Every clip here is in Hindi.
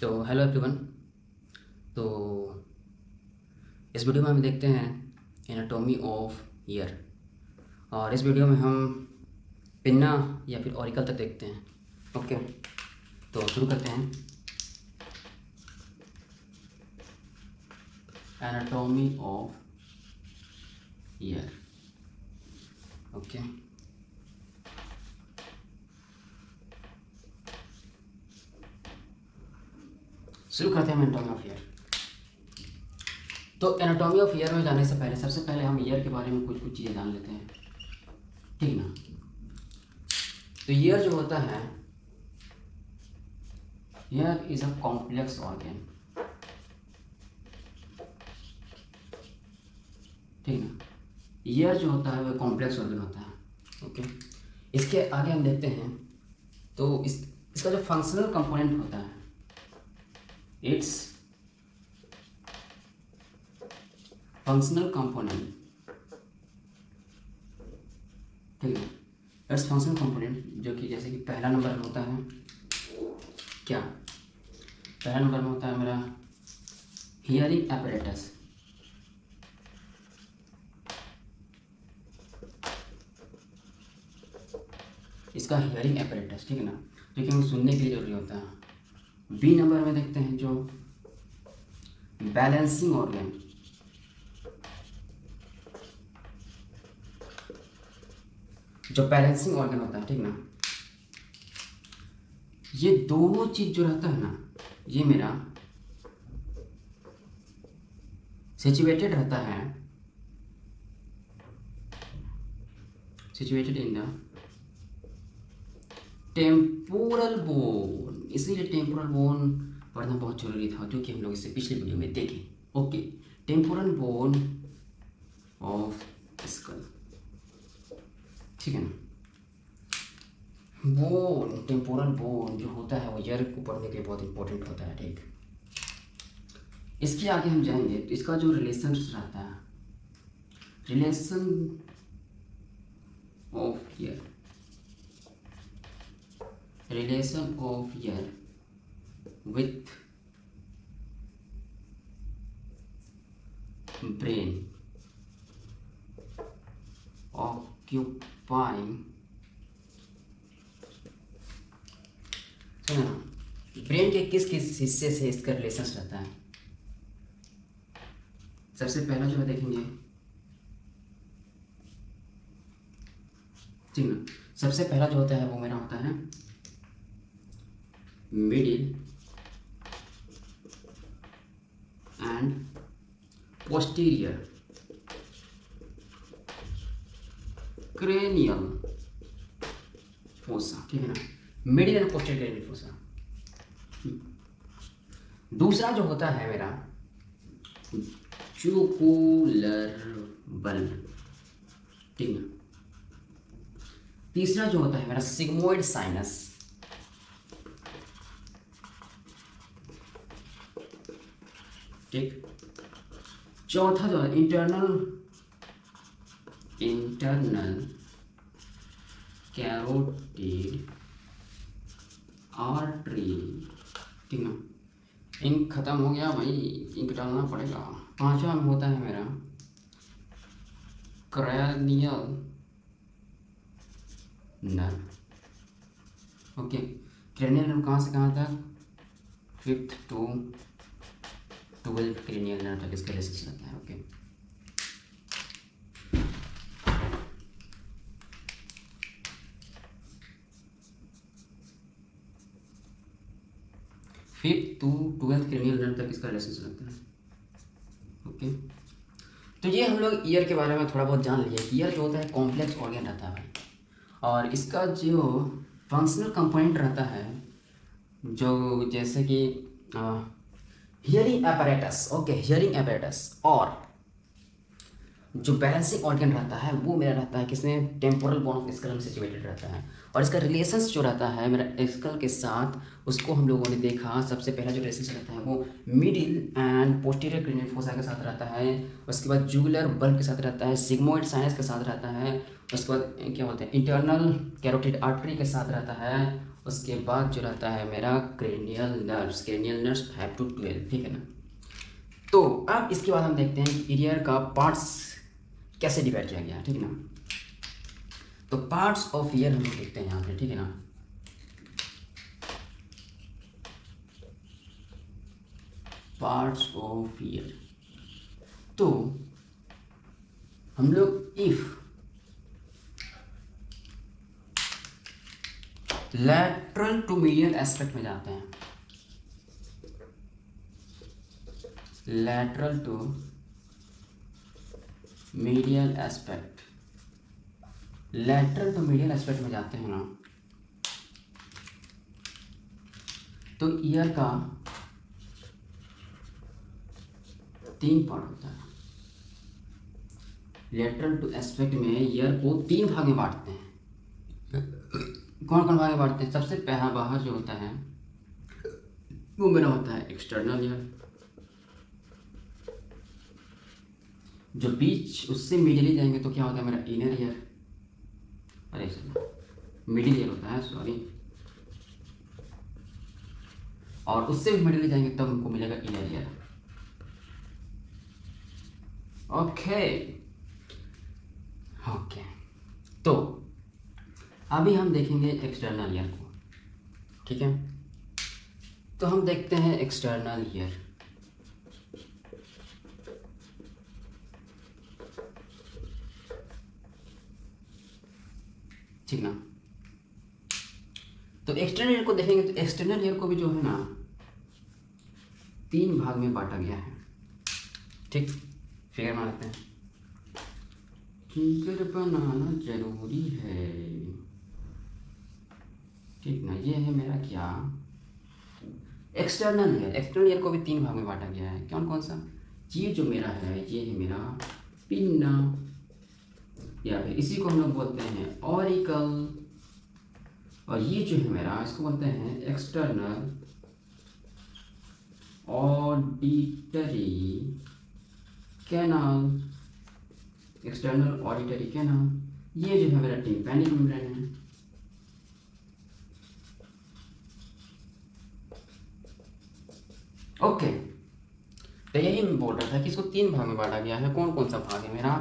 तो हेलो एवरीवन। तो इस वीडियो में हम देखते हैं एनाटॉमी ऑफ ईयर। और इस वीडियो में हम पिन्ना या फिर ऑरिकल तक देखते हैं। ओके, तो शुरू करते हैं। Anatomy of year. ओके, शुरू करते हैं एनाटॉमी ऑफ ईयर। तो एनाटॉमी ऑफ ईयर में जाने से पहले सबसे पहले हम ईयर के बारे में कुछ कुछ चीज़ें जान लेते हैं, ठीक ना। तो ईयर जो होता है, year is a complex organ, ठीक ना। ईयर जो होता है वो कॉम्प्लेक्स ऑर्गन होता है। ओके, इसके आगे हम देखते हैं। तो इसका जो फंक्शनल कंपोनेंट होता है, इट्स फंक्शनल कंपोनेंट, ठीक है। इट्स फंक्शनल कंपोनेंट जो कि जैसे कि पहला नंबर में होता है क्या, पहला नंबर में होता है मेरा हियरिंग एपरेटस। इसका हियरिंग एपरेटस, ठीक है ना, जो कि हमें सुनने के लिए जरूरी होता है। बी नंबर में देखते हैं जो बैलेंसिंग ऑर्गन, जो बैलेंसिंग ऑर्गन होता है, ठीक ना। ये दोनों चीज जो रहता है ना, ये मेरा सिचुएटेड रहता है, situated in the temporal bone. इसीलिए टेम्पोरल बोन पढ़ना बहुत जरूरी था, जो कि हम लोग इससे पिछले वीडियो में देखें। Okay, temporal bone of skull, ठीक है ना। बोन, टेम्पोरल बोन जो होता है वो ईयर को पढ़ने के लिए बहुत इंपॉर्टेंट होता है, ठीक। इसके आगे हम जाएंगे तो इसका जो रिलेशन रहता है, relation of year, relation of year with brain occupying, सुना, ब्रेन के किस किस हिस्से से इसका रिलेशन रहता है। सबसे पहला जो है देखेंगे, ठीक ना। सबसे पहला जो होता है वो मेरा होता है middle and posterior cranial fossa, ठीक है ना। Middle and posterior cranial fossa. दूसरा जो होता है मेरा जुगुलर बल्ब, ठीक ना। तीसरा जो होता है मेरा सिग्मोइड साइनस, ठीक। चौथा जो है इंटरनल कैरोटिड आर्टरी, ठीक ना। इंक खत्म हो गया भाई, इंक डालना पड़ेगा। पांचवा में होता है मेरा cranial nerve. Okay, cranial nerve कहाँ से कहाँ तक, 5th to 12th cranial nerve तक इसका रिलेशन रहता है। Okay, fifth to 12th cranial nerve तक इसका रिलेशन रहता है। ओके, तो ये हम लोग ईयर के बारे में थोड़ा बहुत जान लिए। ईयर जो होता है कॉम्प्लेक्स ऑर्गन रहता है, और इसका जो फंक्शनल कंपोनेंट रहता है, जो जैसे कि hearing apparatus, okay, hearing apparatus और जो बैलेंसिंग ऑर्गन रहता है वो मेरा रहता है किसमें, टेम्पोरल बोन ऑफ स्कल में सिचुएटेड रहता है। और इसका रिलेशंस जो रहता है मेरा स्कल के साथ, उसको हम लोगों ने देखा सबसे पहला जो रिलेशन रहता है वो middle and posterior cranial fossa के साथ रहता है। उसके बाद जुगुलर बल्ब के साथ रहता है, सिग्मोइड साइनस के साथ रहता है। उसके बाद क्या बोलते हैं, इंटरनल कैरोटिड आर्टरी के साथ रहता है। उसके बाद जो रहता है मेरा क्रेनियल नर्व्स 5 to 12, ठीक है ना। तो अब इसके बाद हम देखते हैं कि ईयर का पार्ट्स कैसे डिवाइड किया गया है, ठीक है ना। तो पार्ट्स ऑफ ईयर हम लोग देखते हैं यहाँ पे, ठीक है ना। पार्ट्स ऑफ ईयर, तो हम लोग if lateral to medial aspect में जाते हैं, lateral to medial aspect, lateral to medial aspect में जाते हैं ना, तो ईयर का 3 पार्ट होता है। लैटरल टू एस्पेक्ट में ईयर को 3 भाग में बांटते हैं। कौन कौन भाग में बांटते हैं? सबसे पहला बाहर जो होता है वो मेरा होता है एक्सटर्नल ईयर, जो बीच उससे मिडिल जाएंगे तो क्या होता है मेरा इनर ईयर, अरे मिडिल ईयर होता है, सॉरी, और उससे भी मिडिल जाएंगे तब हमको मिलेगा इनर ईयर। ओके ओके, तो अभी हम देखेंगे एक्सटर्नल ईयर को, ठीक है। तो हम देखते हैं एक्सटर्नल ईयर, ठीक ना। तो एक्सटर्नल ईयर को देखेंगे तो एक्सटर्नल ईयर को भी जो है ना 3 भाग में बांटा गया है, ठीक। फिगर बनाते हैं, फिगर बनाना जरूरी है, ठीक ना। ये है मेरा क्या, एक्सटर्नल ईयर। एक्सटर्नल ईयर को भी 3 भाग में बांटा गया है। कौन कौन सा? ये जो मेरा है ये है मेरा पिन्ना, या फिर इसी को हम लोग बोलते हैं ऑरिकल, और ये जो है मेरा इसको बोलते हैं external auditory canal, external auditory canal. ये जो है मेरा टिम्पैनिक मेम्ब्रेन है, ओके। तो यही मैं बोल रहा था कि इसको 3 भाग में बांटा गया है। कौन कौन सा भाग है मेरा?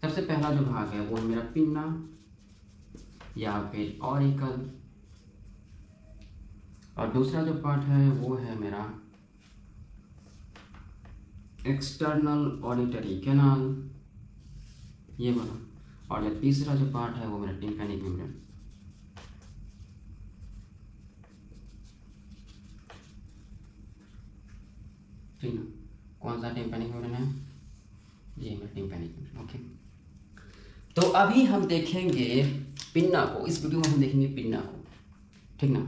सबसे पहला जो भाग है वो है मेरा पिन्ना या फिर ऑरिकल, और दूसरा जो पार्ट है वो है मेरा एक्सटर्नल ऑडिटरी कैनाल, ये वाला, और जो तीसरा जो पार्ट है वो मेरा टिम्पैनिक मेम्ब्रेन। ठीक है, कौन सा टिम्पैनिक मेम्ब्रेन है? ये मेरा टिम्पैनिक मेम्ब्रेन, ओके। तो अभी हम देखेंगे पिन्ना को, इस वीडियो में हम देखेंगे पिन्ना को, ठीक ना।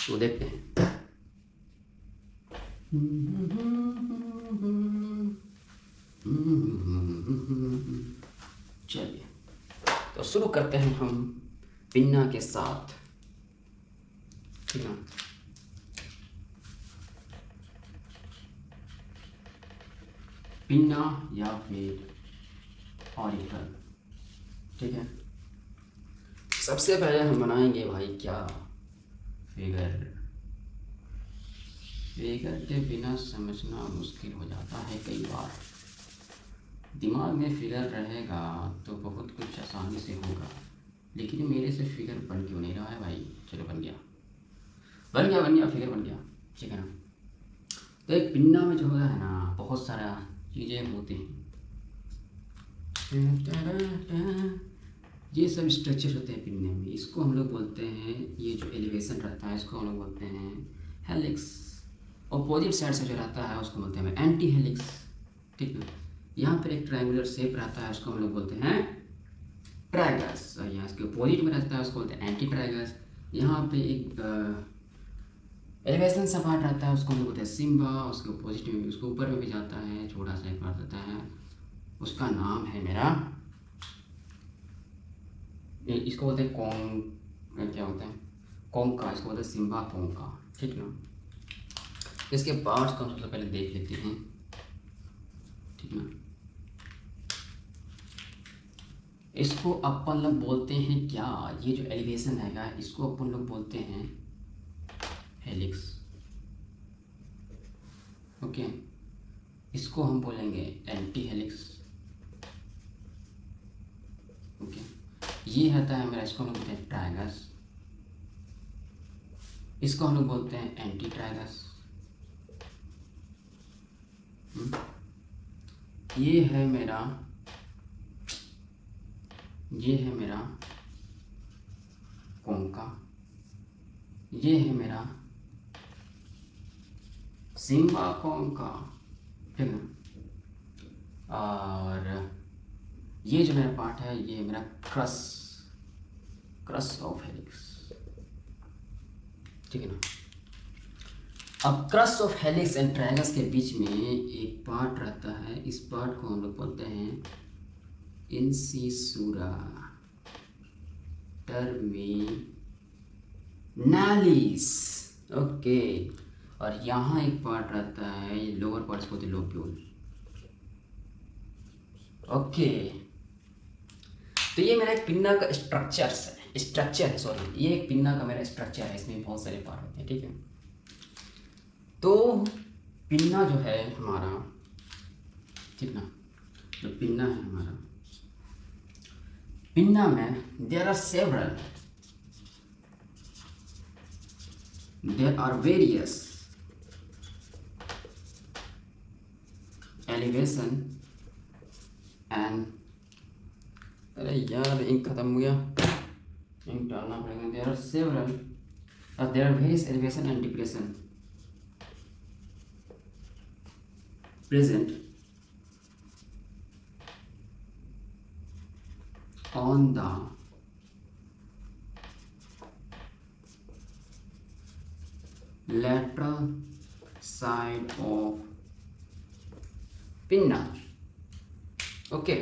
तो देखते हैं, चलिए तो शुरू करते हैं हम पिन्ना के साथ, ठीक है। पिन्ना या फिर ऑरिकल, ठीक है। सबसे पहले हम बनाएंगे भाई क्या, फिगर। फिगर के बिना समझना मुश्किल हो जाता है कई बार। दिमाग में फिगर रहेगा तो बहुत कुछ आसानी से होगा, लेकिन मेरे से फिगर बन क्यों नहीं रहा है भाई? चलो बन गया, बन गया, बन गया, फिगर बन गया, ठीक है ना। तो एक पिन्ना में जो है ना बहुत सारा चीज़ें होती हैं, ये सब स्ट्रक्चर होते हैं पिन्ने में। इसको हम लोग बोलते हैं, ये जो एलिवेशन रहता है इसको हम लोग बोलते हैं हेलिक्स। अपोजिट साइड से जो रहता है उसको बोलते हैं एंटी हेलिक्स, ठीक है। यहाँ पर एक ट्रायंगुलर शेप रहता है उसको हम लोग बोलते हैं ट्रायगस, और यहाँ इसके अपोजिट में रहता है उसको बोलते हैं एंटी ट्रायगस। यहाँ पे एक एलिवेशन सा पार्ट रहता है उसको हम लोग बोलते हैं सिम्बा, उसके अपोजिट में भी, उसके ऊपर में भी जाता है, छोटा सा एक पार्ट रहता है उसका नाम है मेरा, इसको बोलते हैं क्या होता है, कोंका, इसको बोलते हैं सिम्बा कोंका, ठीक ना। इसके पार्ट्स को हम सबसे पहले देख लेते हैं, ठीक ना। इसको अपन लोग बोलते हैं क्या, ये जो एलिवेशन हैगा इसको अपन लोग बोलते हैं हेलिक्स, ओके। इसको हम बोलेंगे एंटी हेलिक्स, ओके। ये होता है मेरा, इसको हम लोग बोलते हैं ट्राइगस, इसको हम लोग बोलते हैं एंटी ट्राइगस। ये है मेरा कोंका, ये है मेरा सिम्बा कोंका, ठीक ना। और ये जो मेरा पार्ट है ये मेरा क्रस ऑफ हेलिक्स, ठीक है ना। अब cross of helix and tragus के बीच में एक पार्ट रहता है, इस पार्ट को हम लोग बोलते हैं इंसिसूरा टर्मिनालिस, ओके। और यहाँ एक पार्ट रहता है, ये लोअर पार्ट को बोलते हैं लोब्यूल, ओके। तो ये मेरा एक पिन्ना का स्ट्रक्चर है, सॉरी, ये एक पिन्ना का मेरा स्ट्रक्चर है, इसमें बहुत सारे पार्ट होते हैं, ठीक है। तो पिन्ना जो है हमारा, ठीक ना, जो पिन्ना है हमारा, पिन्ना में there are various elevation and, अरे यार इंक खत्म हो गया, इंक डालना पड़ेगा। there are various elevation and depression present on the lateral side of pinna, okay.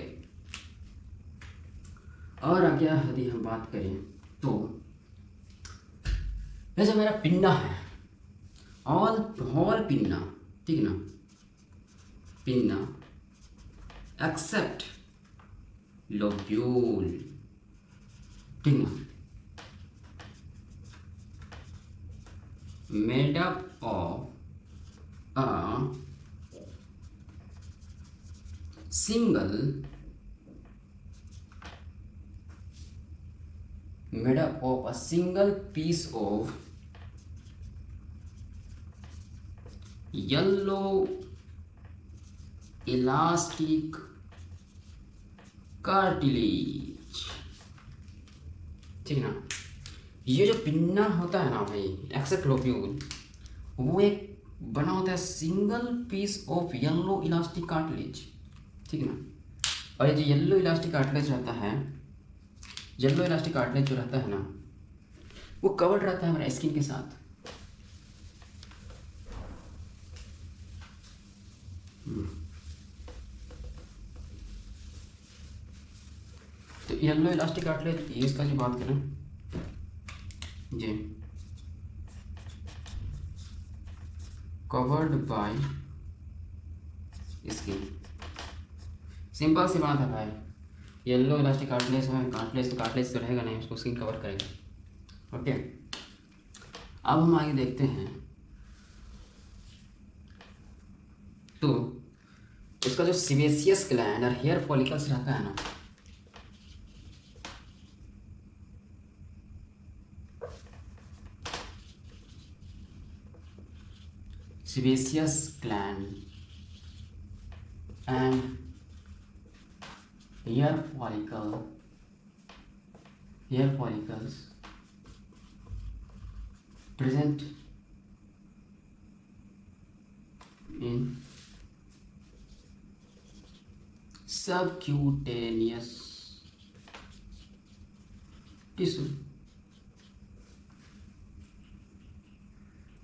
और आगे यदि हम बात करें तो वैसे मेरा पिन्ना है, ऑल पिन्ना, ठीक ना, पिन्ना एक्सेप्ट लोब्यूल, ठीक ना, made up of a single piece of yellow elastic cartilage, ठीक ना। ये जो पिन्ना होता है ना भाई, एक्सेप्ट लोब्यूल, वो एक बना होता है single piece of yellow elastic cartilage, ठीक है ना। और ये जो येलो इलास्टिक कार्टिलेज रहता है, येलो इलास्टिक कार्टिलेज जो रहता है ना, वो कवर्ड रहता है हमारे स्किन के साथ। तो येलो इलास्टिक कार्टिलेज, इसका जो बात करें जी, कवर्ड बाय स्किन, सिंपल सी बात है भाई। येलो इलास्टिक कार्टिलेज है, कार्टिलेज तो रहेगा नहीं, उसको स्किन कवर करेगा, ओके। अब हम आगे देखते हैं, तो इसका जो सीबेशियस ग्लैंड और हेयर फॉलिकल्स रहता है ना, sebaceous gland and hair follicles present in subcutaneous tissue।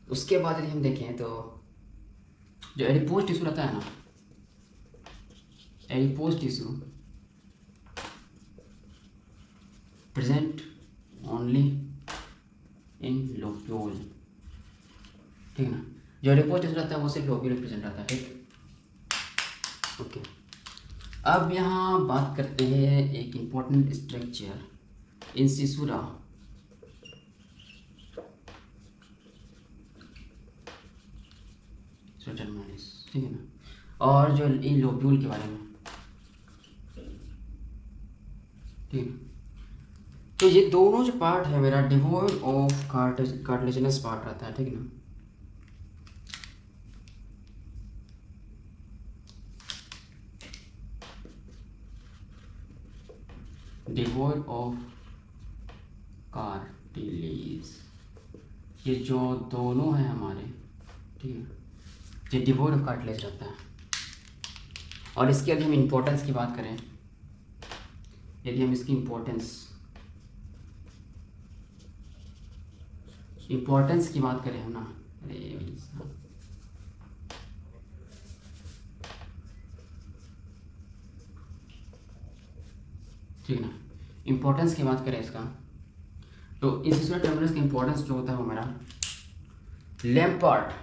उसके बाद यदि हम देखें तो जो एडिपोज टिश्यू रहता है ना, adipose tissue present only in lobule, ठीक है ना। जो एडिपोज टिश्यू रहता है वो सिर्फ लोब्यूल प्रेजेंट रहता है, ठीक। ओके, अब यहाँ बात करते हैं एक इम्पोर्टेंट स्ट्रक्चर इंसिसुरा, ठीक है ना, और जो इन लोब्यूल के बारे में, ठीक है। तो ये दोनों जो पार्ट है मेरा डिवोइड ऑफ कार्टिलेजिनस पार्ट रहता है, ठीक है ना। डिवोइड ऑफ कार्टिलेज, ये जो दोनों हैं हमारे, ठीक है, ये डिवोइड ऑफ कार्टिलेज रहता है। और इसकी यदि हम इम्पोर्टेंस की बात करें, यदि हम इसकी इम्पोर्टेंस की बात करें हम ना, ठीक है ना, इम्पोर्टेंस की बात करें इसका, तो इंसिसुरा टर्मिनस का इम्पोर्टेंस जो होता है वो मेरा लैम्पर्ट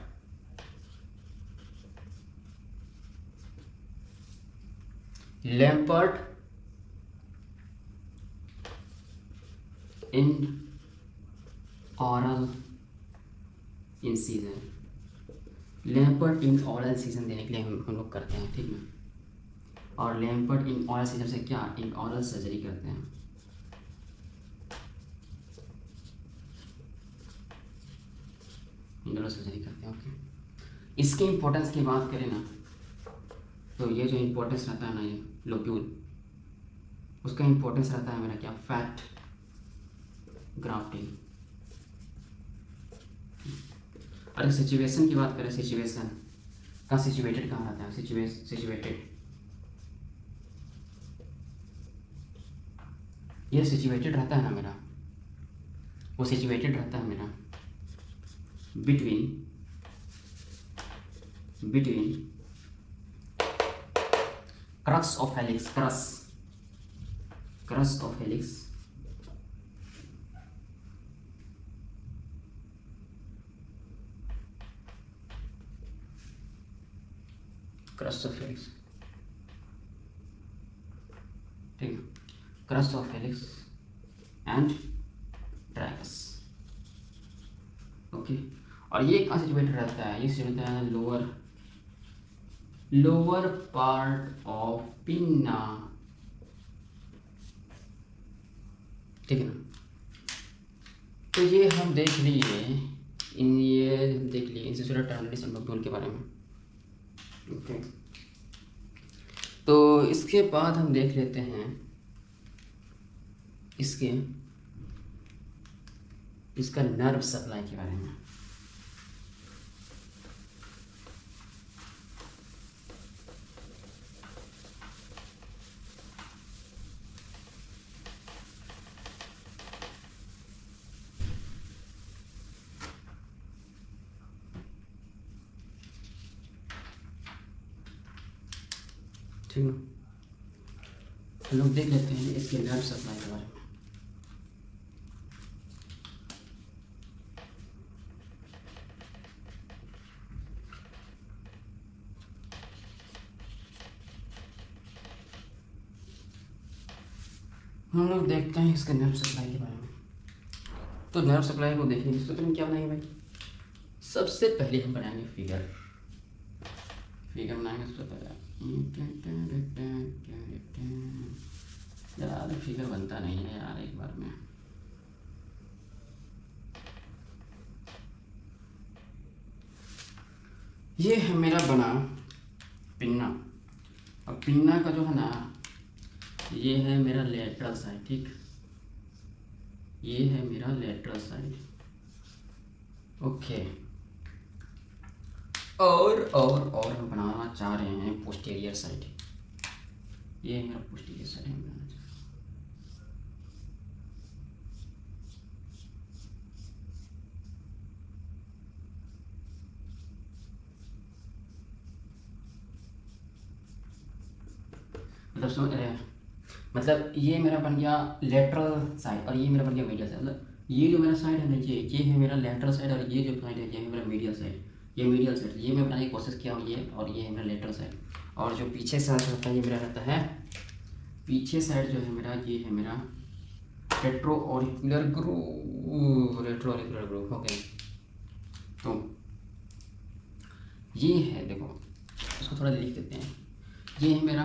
इन ऑरल इंसीजन, लैम्पर्ट इन ऑरल इंसीजन देने के लिए हम लोग करते हैं, ठीक है। और लैम्पर्ट इन ऑरल इंसीजन से क्या, इन ऑरल सर्जरी करते हैं। इंडोर सर्जरी करते हैं, ओके। इसके इम्पोर्टेंस की बात करें ना, तो ये जो इम्पोर्टेंस रहता है ना, ये लोब्यूल, उसका इम्पोर्टेंस रहता है मेरा क्या, फैट ग्राफ्टिंग। अगर सिचुएशन की बात करें, सिचुएशन का सिचुएटेड कहाँ रहता है, सिचुएटेड, ये सिचुएटेड रहता है ना मेरा, वो सिचुएटेड रहता है मेरा between crux of helix, crux of helix ठीक है, crust of helix and tracks, okay. और ये कहाँ सिचुएटेड रहता है, ये सिचुएटेड रहता है लोअर पार्ट ऑफ पिन्ना, ठीक है ना। तो ये हम देख लिए इंसिसुरा टर्मिनस इन लोब्यूल के बारे में, ओके। तो इसके बाद हम देख लेते हैं इसका नर्व सप्लाई के बारे में। ठीक है, हम लोग देख लेते हैं इसके नर्व सप्लाई के बारे में। हम लोग देखते हैं इसके नर्व सप्लाई के बारे में। तो नर्व सप्लाई को देखने के लिए क्या बनाएंगे भाई, सबसे पहले हम बनाएंगे फिगर बनाएंगे सबसे पहले। यार फिगर बनता नहीं है यार एक बार में, ये है मेरा बना पिन्ना। अब पिन्ना का जो है ना, ये है मेरा लेटरल साइड, ठीक, ये है मेरा लेटरल साइड, ओके। और हम बनाना चाह रहे हैं पोस्टीरियर साइड, ये मेरा पोस्टीरियर साइड है बनाना चाह रहे हैं। मतलब ये मेरा बन गया लेटरल साइड और ये मेरा बन गया मीडियल साइड। मतलब ये जो मेरा साइड है ना, ये है मेरा लेटरल साइड और ये जो साइड है ये है मेरा मीडियल साइड। ये मीडियल साइड ये मैं बनाने की कोशिश किया हूँ, ये और ये है मेरा लेटरल साइड। और जो पीछे साइड रहता है ये मेरा रहता है, पीछे साइड जो है मेरा ये है मेरा retro auricular groove, retro auricular groove. Okay, तो ये है, देखो इसको थोड़ा लिख देते हैं। ये है मेरा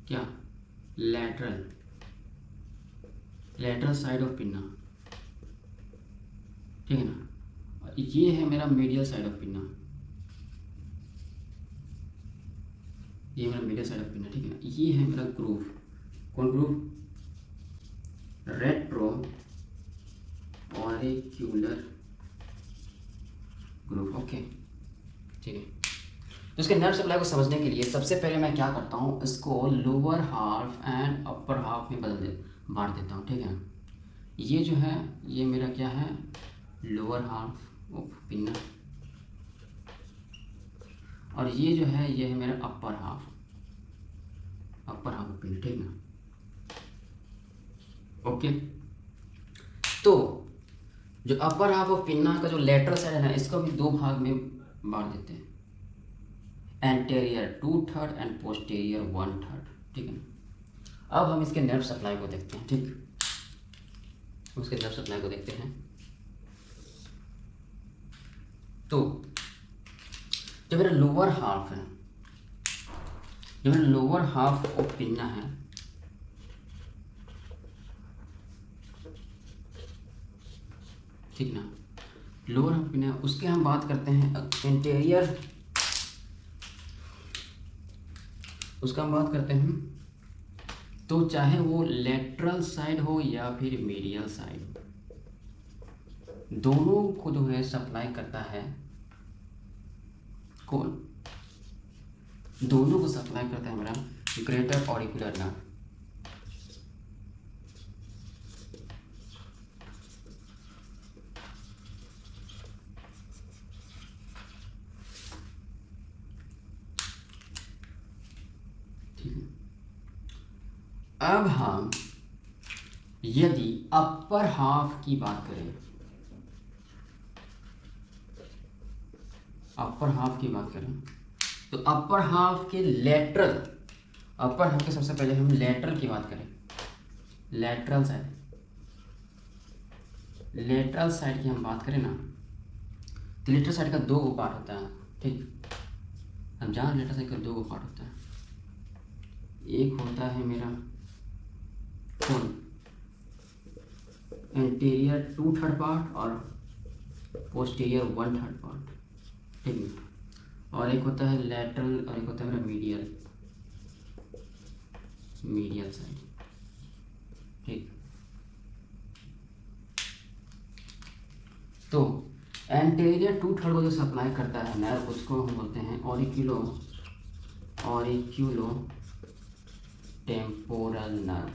क्या, लेटरल साइड ऑफ पिन्ना, ठीक है ना। और ये है मेरा मीडियल साइड ऑफ पिन्ना, ये मेरा मीडियल साइड ऑफ पिन्ना, ठीक है ना। ये है मेरा ग्रूव, कौन ग्रूव, रेट्रो ऑरिक्यूलर ग्रूव। ओके, ठीक है। तो इसके नर्व सप्लाई को समझने के लिए सबसे पहले मैं क्या करता हूँ, इसको lower half and upper half में बांट देता हूँ, ठीक है। ये जो है ये मेरा क्या है, लोअर हाफ ऑफ पिन्ना, और ये जो है ये है मेरा अपर हाफ ऑफ पिन्ना, ठीक ना। ओके, तो जो अपर हाफ ऑफ पिन्ना का जो लेटरल साइड है ना, इसको भी दो भाग में बांट देते हैं, एंटेरियर 2/3 एंड पोस्टेरियर 1/3, ठीक है ना। अब हम इसके नर्व सप्लाई को देखते हैं, ठीक, उसके नर्व सप्लाई को देखते हैं। तो जो मेरा लोअर हाफ है, जो मेरा लोअर हाफ ऑफ पिन्ना है, ठीक ना, लोअर हाफ पिन्ना, उसके हम बात करते हैं एंटेरियर, उसका हम बात करते हैं। तो चाहे वो लेटरल साइड हो या फिर मीडियल साइड, दोनों को जो है सप्लाई करता है कौन, दोनों को सप्लाई करता है मेरा ग्रेटर ऑरिकुलर नर्व। ठीक है, अब हम यदि अपर हाफ की बात करें, अपर हाफ की बात करें तो अपर हाफ के लेटरल, अपर हाफ के सबसे पहले हम लेटरल की बात करें, लेटरल साइड, लेटरल साइड की हम बात करें ना, तो लेटरल साइड का दो गो पार्ट होता है, ठीक, हम जान लेटरल साइड का दो गो पार्ट होता है। एक होता है मेरा कौन, एंटीरियर 2/3 पार्ट और पोस्टीरियर 1/3 पार्ट, ठीक है। और एक होता है लेटरल और एक होता है मेरा मीडियल, मीडियल साइड, ठीक। तो एंटीरियर 2/3 को जो सप्लाई करता है नर्व, उसको हम बोलते हैं ऑरिक्यूलो टेम्पोरल नर्व।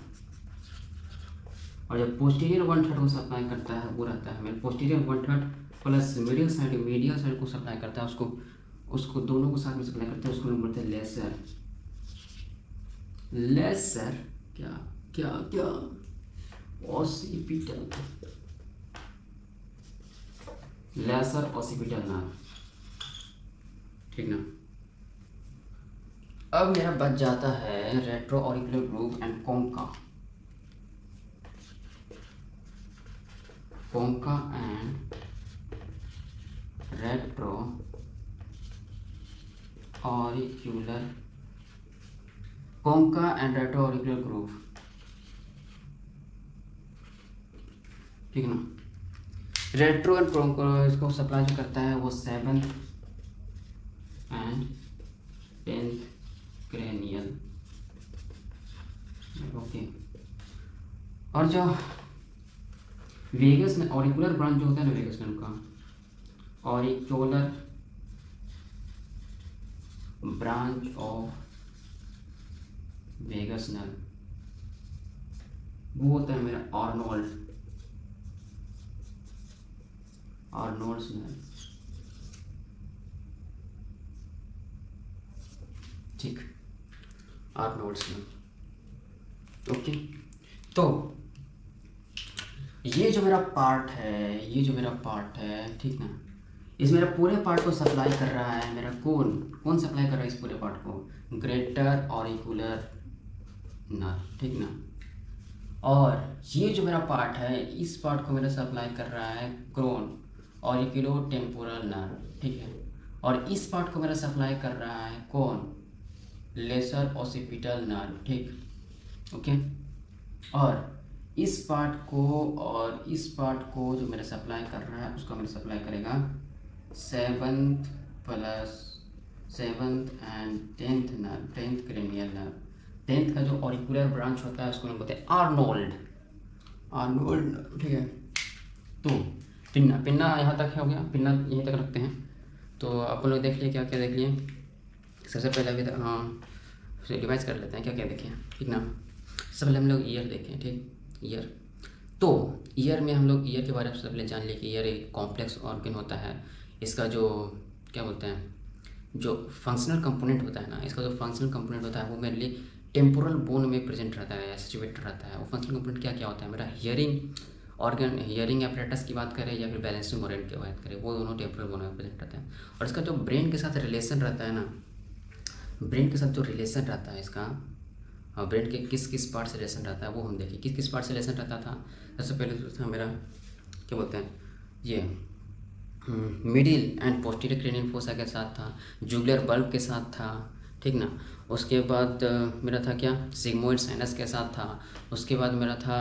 और जब पोस्टीरियर 1/3 को सप्लाई करता है वो रहता है मेरे पोस्टीरियर 1/3 प्लस मीडियल साइड को सप्लाई करता है, उसको दोनों को साथ में सप्लाई करते हैं, उसको हम बोलते हैं लेसर क्या क्या क्या ऑसिपिटल, लेसर ऑसिपिटल नर्व, ठीक ना। अब मेरा बच जाता है retro auricular groove and concha and retro auricular, concha and retro auricular groove, ठीक है ना। रेट्रो एंड कॉन्का इसको सप्लाई जो करता है वो 7th and 10th cranial, okay. और जो वेगस में ऑरिकुलर ब्रांच जो होता है ना वेगस नर्व का, auricular branch of vagus nerve, वो होता है मेरा आर्नोल्ड्स नर्व, ठीक। आर्नोल्ड्स नर्व। ओके, तो ये जो मेरा पार्ट है, ये जो मेरा पार्ट है, ठीक ना, इस मेरा पूरे पार्ट को सप्लाई कर रहा है मेरा कौन सप्लाई कर रहा है इस पूरे पार्ट को? ग्रेटर ऑरिकुलर नर्व, ठीक ना। और ये जो मेरा पार्ट है, इस पार्ट को मेरा सप्लाई कर रहा है क्रोन ऑरिकुलो टेम्पोरल नर्व, ठीक है। और इस पार्ट को मेरा सप्लाई कर रहा है कौन? लेसर ऑसिपिटल नर्व, ठीक। ओके, और इस पार्ट को जो मेरा सप्लाई कर रहा है उसको मेरा सप्लाई करेगा seventh and tenth nerve, tenth cranial nerve. Tenth का जो ऑरिकुलर ब्रांच होता है उसको हम बोलते हैं आर्नोल्ड, ठीक है। तो पिन्ना यहाँ तक हो गया, पिन्ना यहीं तक रखते हैं। तो आप लोग देख लिए क्या क्या देख लिए। सबसे पहले अभी रिवाइज कर लेते हैं क्या क्या देखें, ठीक ना। सबसे पहले हम लोग ईयर देखें, ठीक, ईयर। तो ईयर में हम लोग ईयर के बारे में सबसे पहले जान लिए कि ईयर एक कॉम्प्लेक्स ऑर्गन होता है। इसका जो क्या बोलते हैं, जो फंक्शनल कंपोनेंट होता है ना, इसका जो फंक्शनल कंपोनेंट होता है वो मेनली टेम्पोरल बोन में प्रेजेंट रहता है या सिचुएटेड रहता है। वो फंक्शनल कंपोनेंट क्या क्या होता है? मेरा हियरिंग ऑर्गन, हियरिंग एपरेटस की बात करें या फिर बैलेंसिंग ऑर्गन की बात करें, वो दोनों टेम्पोरल बोन में प्रेजेंट रहता है। और इसका जो ब्रेन के साथ रिलेशन रहता है ना, ब्रेन के साथ जो रिलेशन रहता है इसका, ब्रेन के किस किस पार्ट से रिलेशन रहता है वो हम देखिए। किस किस पार्ट से रिलेशन रहता था? सबसे पहले तो था मेरा क्या बोलते हैं, ये middle and posterior cranial fossa के साथ था, जुगुलर बल्ब के साथ था, ठीक ना। उसके बाद मेरा था क्या, सिग्मोइड साइनस के साथ था। उसके बाद मेरा था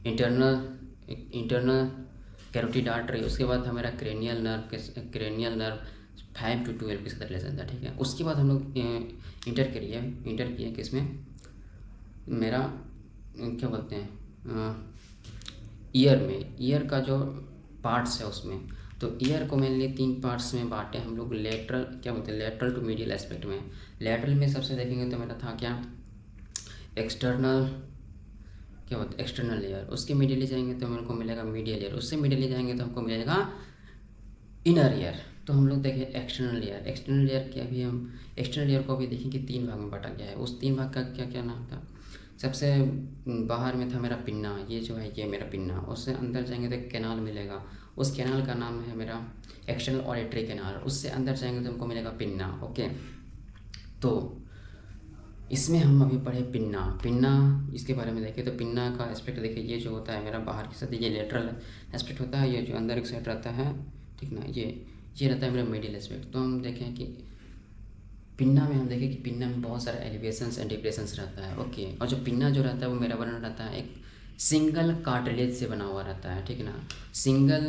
इंटरनल कैरोटिड आर्टरी। उसके बाद था मेरा क्रेनियल नर्व 5 to 12 के साथ रिलेशन था, ठीक है। उसके बाद हम लोग इंटर किए किसमें, मेरा क्या बोलते हैं, ईयर में। ईयर का जो पार्ट्स है उसमें, तो ईयर को मेनली 3 पार्ट्स में बांटे हम लोग। लेटरल क्या बोलते हैं, लेटरल टू मीडियल एस्पेक्ट में। लेटरल में सबसे देखेंगे तो मेरा था क्या, एक्सटर्नल क्या बोलते हैं, एक्सटर्नल लेयर। उसके मीडियली जाएंगे तो मेरे को मिलेगा मीडियल लेयर। उससे मीडियली जाएंगे तो हमको मिलेगा इनर ईयर। तो हम लोग देखें एक्सटर्नल लेयर। एक्सटर्नल लेयर क्या भी हम एक्सटर्नल लेयर को भी देखें कि 3 भाग में बांटा गया है। उस 3 भाग का क्या क्या नाम था? सबसे बाहर में था मेरा पिन्ना, ये जो है ये मेरा पिन्ना। उससे अंदर जाएंगे तो एक कैनाल मिलेगा, उस कैनाल का नाम है मेरा एक्सटर्नल ऑडिटरी कैनाल। उससे अंदर जाएंगे तो हमको मिलेगा पिन्ना। ओके, तो इसमें हम अभी पढ़े पिन्ना इसके बारे में देखें तो पिन्ना का एस्पेक्ट देखिए, ये जो होता है मेरा बाहर की साइड, ये लेटरल एस्पेक्ट होता है। ये जो अंदर एक साइड रहता है, ठीक ना, ये रहता है मेरा मिडिल एस्पेक्ट। तो हम देखें कि पिन्ना में हम देखें कि पिन्ना में बहुत सारे एलिवेशंस एंड डिप्रेशंस रहता है। ओके, और जो पिन्ना जो रहता है वो मेरा बना रहता है एक सिंगल कार्टिलेज से बना हुआ रहता है, ठीक ना। Single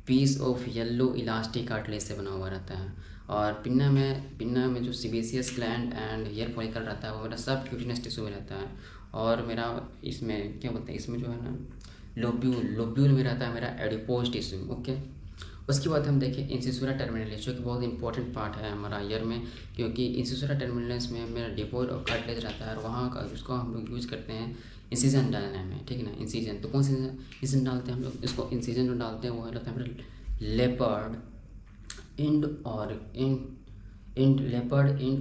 piece of yellow elastic cartilage से बना हुआ रहता है। और पिन्ना में जो sebaceous gland and hair follicle रहता है वो मेरा सब क्यूटिनस टिश्यू में रहता है। और मेरा इसमें क्या बोलते हैं, इसमें जो है ना लोब्यूल में रहता है मेरा एडिपोज टिश्यू। ओके, उसके बाद हम देखें इंसिसुरा टर्मिनलिस, जो कि बहुत इंपॉर्टेंट पार्ट है हमारा ईयर में, क्योंकि इंसिसुरा टर्मिनलिस में मेरा डिपोइड ऑफ कार्टिलेज रहता है और वहाँ का उसको हम लोग यूज़ करते हैं इंसिजन डालने में, ठीक है ना। इंसिजन तो कौन सा इंसिजन डालते हैं हम लोग, इसको इंसिजन जो डालते हैं वो रहता है मेरा लेपर्ड इंड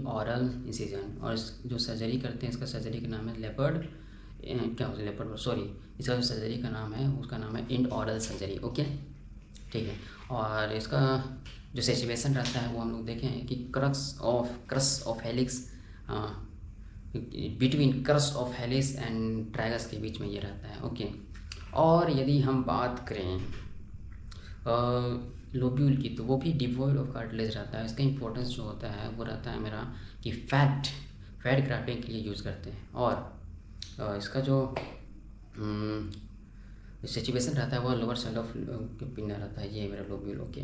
ऑरल इंसिजन। और जो सर्जरी करते हैं इसका सर्जरी का नाम है लेपर्ड क्या होता है, लेपर्ड सॉरी, इसका जो सर्जरी का नाम है उसका नाम है इंड ऑरल सर्जरी। ओके, ठीक है। और इसका जो सिचुएशन रहता है वो हम लोग देखें कि crus of helix between crus of helix and tragus के बीच में ये रहता है। ओके, और यदि हम बात करें लोब्यूल की, तो वो भी डिवॉइड ऑफ कार्टिलेज रहता है। इसका इंपॉर्टेंस जो होता है वो रहता है मेरा कि फैट ग्राफ्टिंग के लिए यूज़ करते हैं। और इसका जो सिचुएशन रहता है वो लोअर साइड ऑफ पिन्ना रहता है, ये मेरा लोब्यूल। ओके,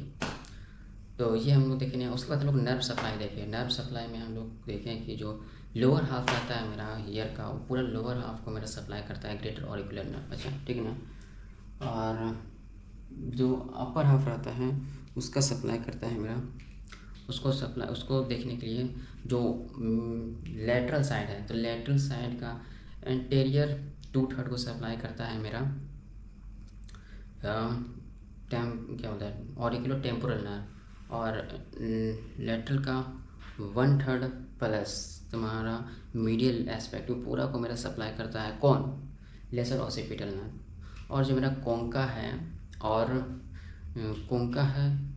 तो ये हम लोग देखें। उसके बाद हम लोग नर्व सप्लाई देखें। नर्व सप्लाई में हम लोग देखें कि जो लोअर हाफ रहता है मेरा ईयर का, वो पूरा लोअर हाफ को मेरा सप्लाई करता है ग्रेटर ऑरिकुलर नर्व। अच्छा, ठीक है ना। और जो अपर हाफ रहता है उसका सप्लाई करता है मेरा, उसको देखने के लिए जो लेटरल साइड है, तो लेटरल साइड का एंटीरियर 2/3 को सप्लाई करता है मेरा क्या होता है, ऑरिकुलो टेम्पोरल नर्व। और लेटरल का 1/3 प्लस तुम्हारा मीडियल एस्पेक्ट पूरा को मेरा सप्लाई करता है कौन, लेसर ऑसिपिटल नर्व। और जो मेरा कोंका है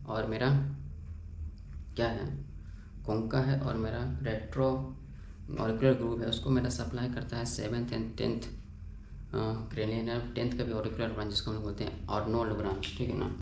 और मेरा क्या है, कोंका है और मेरा रेट्रो ऑरिकुलर ग्रुप है, उसको मेरा सप्लाई करता है 7th and 10th cranial nerve. 10th का भी ऑरिकुलर ब्रांच जिसको हम लोग बोलते हैं आर्नोल्ड ब्रांच, ठीक है ना।